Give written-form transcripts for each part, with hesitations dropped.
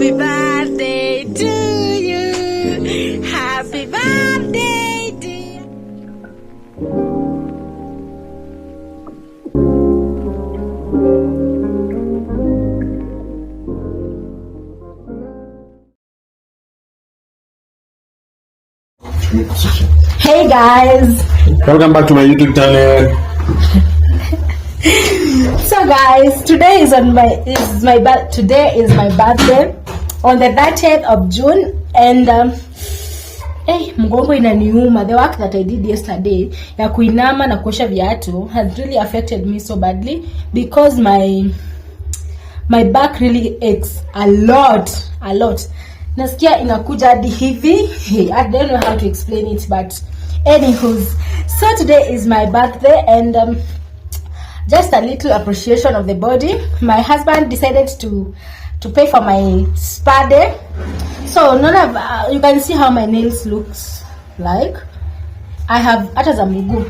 Happy birthday to you. Happy birthday, dear. Hey guys, welcome back to my YouTube channel. So guys, today is my birthday on the 30th of June, and mgongo inaniuma. The work that I did yesterday ya kuinama na kuosha viatu has really affected me so badly because my back really aches a lot. Nasikia inakuja hadi hivi. I don't know how to explain it, but anywho's, so today is my birthday, and just a little appreciation of the body. My husband decided to pay for my spa day, so none of you can see how my nails looks like. I have hata za mguu,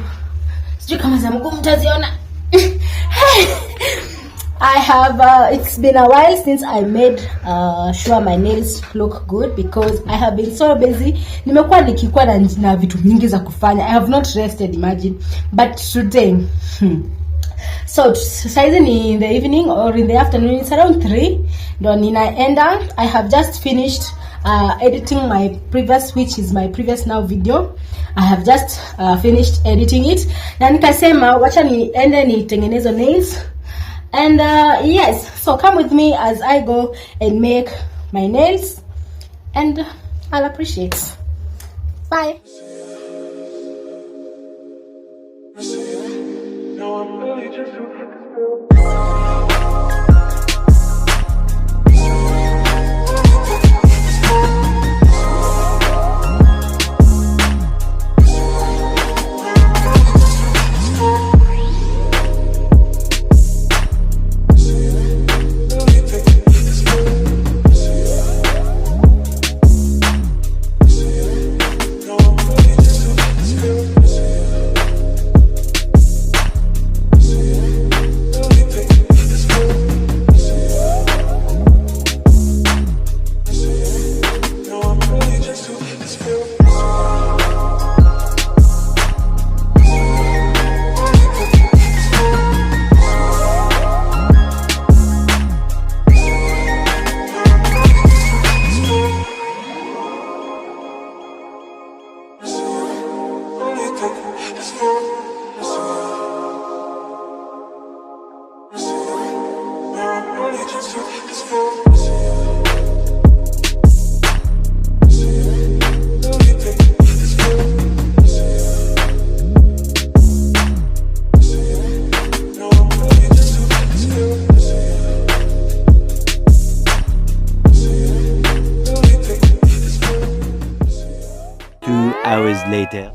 sijui kama za mguu mtaziona. I have it's been a while since I made sure my nails look good because I have been so busy. Nimekuwa nikikuwa na vitu mingi za kufanya. I have not rested, imagine. But today so saizi ni in the evening or in the afternoon, it's around 3 ndo ninaenda. I have just finished editing my previous, which is my previous now video. I have just finished editing it, na nikasema wacha niende nitengeneze nails. And yes, so come with me as I go and make my nails, and I'll appreciate. Bye. Hours later.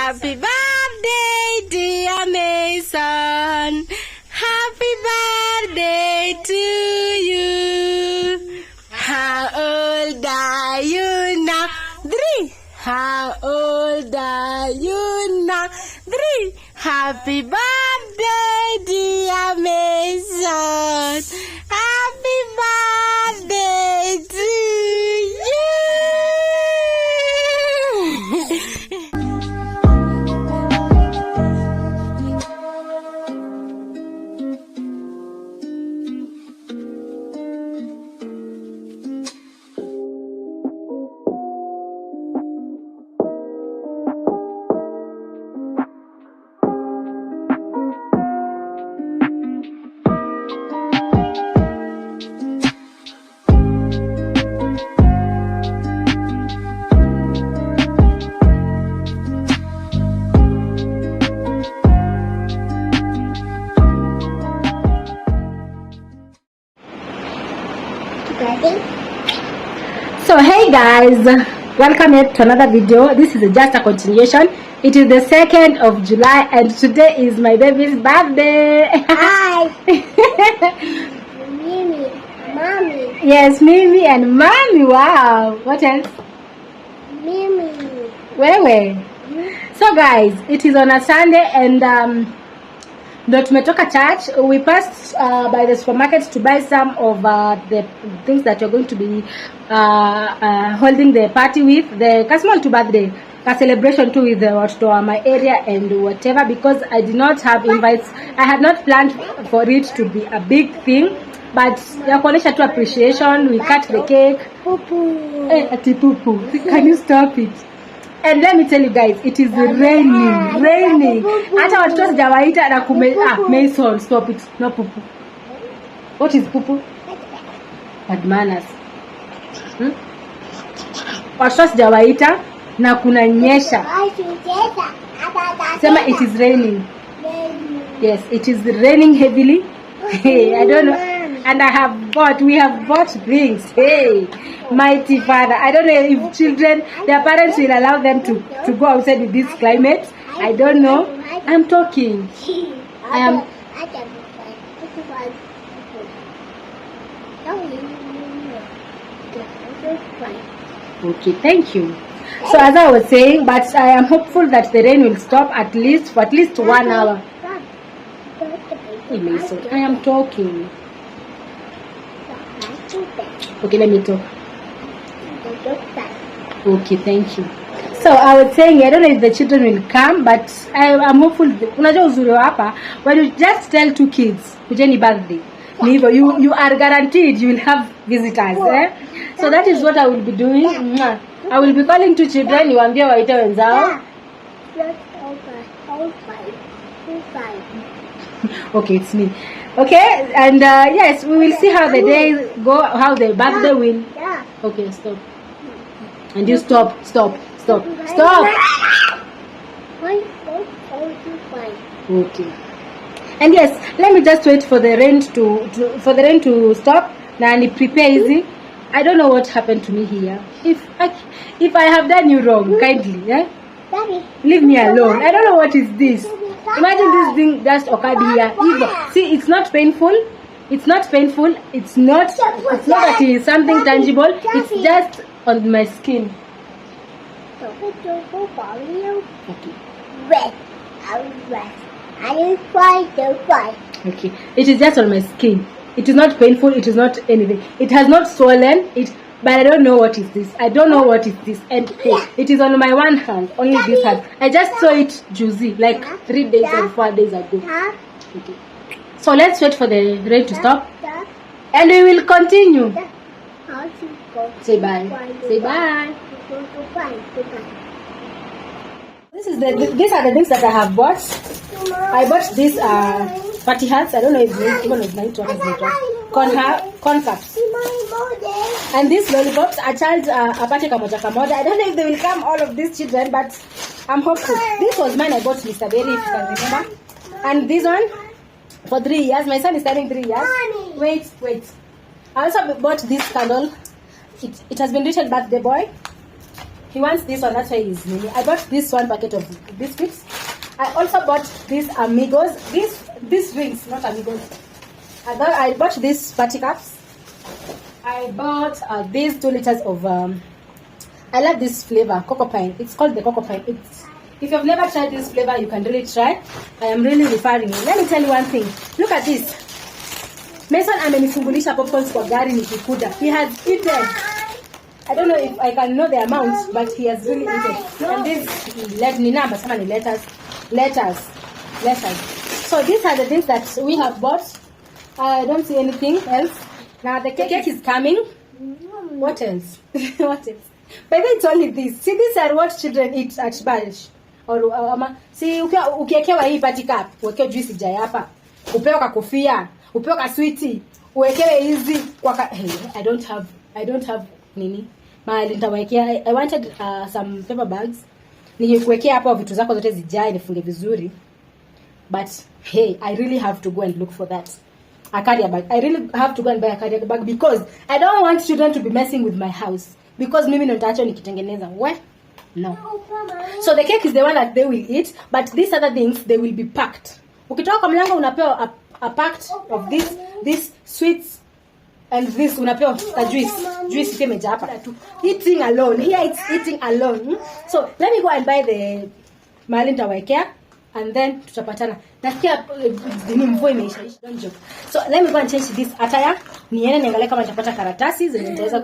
Happy birthday, dear Mason. Happy birthday to you. How old are you now? 3. How old are you now? 3. Happy birthday, dear Mason. Happy birthday to you. So hey guys, welcome yet to another video. This is just a continuation. It is the 2nd of July and today is my baby's birthday. Hi. Mimi, Mommy. Yes, Mimi and Mommy. Wow. What else? Mimi. Wewe. So guys, it is on a Sunday and ndo tumetoka church. We passed by the supermarket to buy some of the things that you're going to be holding the party with, the Kasmal to birthday, a celebration too with the watoto wa my area and whatever, because I did not have invites. I had not planned for it to be a big thing, but ya kuonesha tu appreciation. We cut the cake. Poo-poo. Ati pupu. Can you stop it? And let me tell you guys, it is raining. Hata watoto sijawaita na Mason, stop it. No pupu. What is pupu? Bad manners. Watoto sijawaita na kuna nyesha. Sema it is raining. Yes, it is raining heavily. Hey, I don't know. And we have bought things. Hey, mighty Father. I don't know if children, their parents will allow them to go outside with this climate. I don't know. I'm talking. I am. Okay, thank you. So as I was saying, but I am hopeful that the rain will stop for at least 1 hour. I am talking. Okay, let me talk. Okay, thank you. So I was saying, I don't know if the children will come, but I'm hopeful. Unajua uzuri hapa, when you just tell 2 kids, kujeni birthday, you are guaranteed you will have visitors. So that is what I will be doing. I will be calling 2 children, niwaambie waite wenzao. Okay, it's me. Okay, and yes, we will see how the days go, how the birthday will. Okay, stop. And you stop. Okay. And yes, let me just wait for the rain to stop. Now I prepare easy. I don't know what happened to me here. If I have done you wrong, kindly, leave me alone. I don't know what is this. Imagine this thing just occurred here. See, it's not painful. It's not that it is something tangible. It's just on my skin. Okay, it is just on my skin. It is not painful. It is not anything. It has not swollen. But I don't know what is this. And it is on my one hand, only this hand. I just saw it juicy like 3 days or 4 days ago. Okay. So let's wait for the rain to stop, and we will continue. Say bye. Say bye. These are the things that I have bought. I bought these party hats. I don't know if it's even with night corn cups. And these lollipops, a child apate kamoja. I don't know if they will come, all of these children, but I'm hopeful. This was mine. I bought Mr. Berry, if you can remember. And this one for 3 years. My son is turning 3 years. Wait. I also bought this candle. It has been written birthday boy. he wants this one. That's why he's Mimi. I bought this one packet of biscuits. I also bought these Amigos. These rings, not Amigos. I bought these party cups. I bought these 2 liters of I love this flavor, Cocoa Pine. It's called the Cocoa Pine. If you've never tried this flavor, you can really try. I am really referring you. Let me tell you one thing. Look at this. Mason amenifungulisha popcorns kwa gari nikikuja. He has eaten. I don't know if I can know the amount, but he has really eaten. And this letters. So these are the things that we have bought. I don't see anything else. Now the cake is coming. What else? What else? But it's only this. See, these are what children eat at Balish. Or see, ukiekewa hii party cup, uwekewe juice jai hapa. Upewa ka kofia, upewa ka sweetie, uwekewe hizi kwa hey, I don't have nini. Mahali nitawekea. I wanted some paper bags. Nikuwekea hapo vitu zako zote zijae nifunge vizuri. But hey, I really have to go and look for that. A carrier bag. I really have to go and buy a carrier bag because I don't want children to be messing with my house. Because mimi nitaacha nikitengeneza. Where? No. So the cake is the one that they will eat, but these other things they will be packed. Ukitoka kwa mlango unapewa a packet of this sweets and this unapewa a juice imeja hapa tu. Eating alone. Here it's eating alone. So let me go and buy the mahali nitawekea and then tutapatana. Nasikia mvua imeisha. Don't joke. So let me go and change this attire. Niende niangalie kama nitapata karatasi zenye nitaweza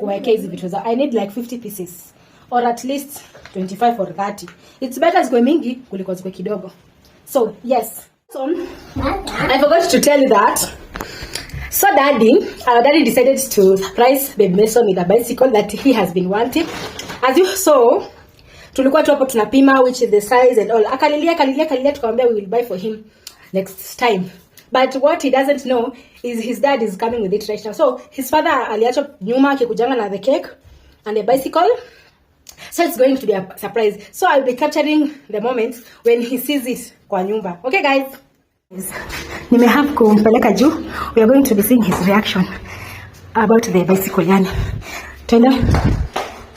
kuwekea hizi vitu za. I need like 50 pieces or at least 25 or 30. It's better zikwe mingi kuliko zikwe kidogo. So yes. So I forgot to tell you that. So daddy decided to surprise baby Mason with a bicycle that he has been wanting. As you saw, tulikuwa tu hapo tunapima which is the size and all. Akalilia tukamwambia we will buy for him next time. But what he doesn't know is his dad is coming with it right now. So his father aliacha nyuma akikujanga na the cake and the bicycle. So it's going to be a surprise. So I'll be capturing the moment when he sees it kwa nyumba. Okay guys? Nimehave kumpeleka juu. We are going to be seeing his reaction about the bicycle yani. Twende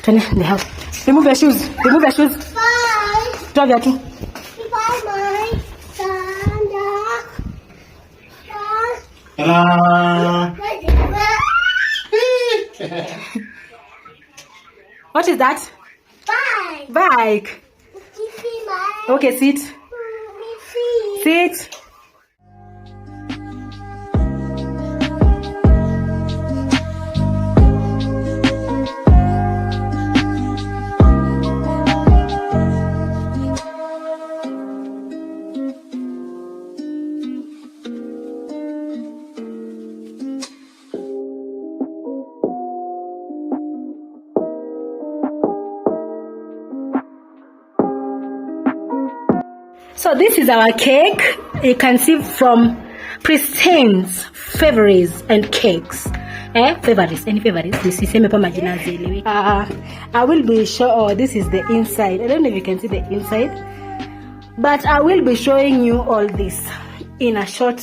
in the house. Remove your shoes. Bye. Toa viatu. Bye. Ta-da! What is that? Bike. Okay, sit. Sit. So this is our cake. You can see from Pristine's favorites and cakes. Favorites, any favorites? Nisiseme pa majina zile. I will be this is the inside. I don't know if you can see the inside. But I will be showing you all this in a short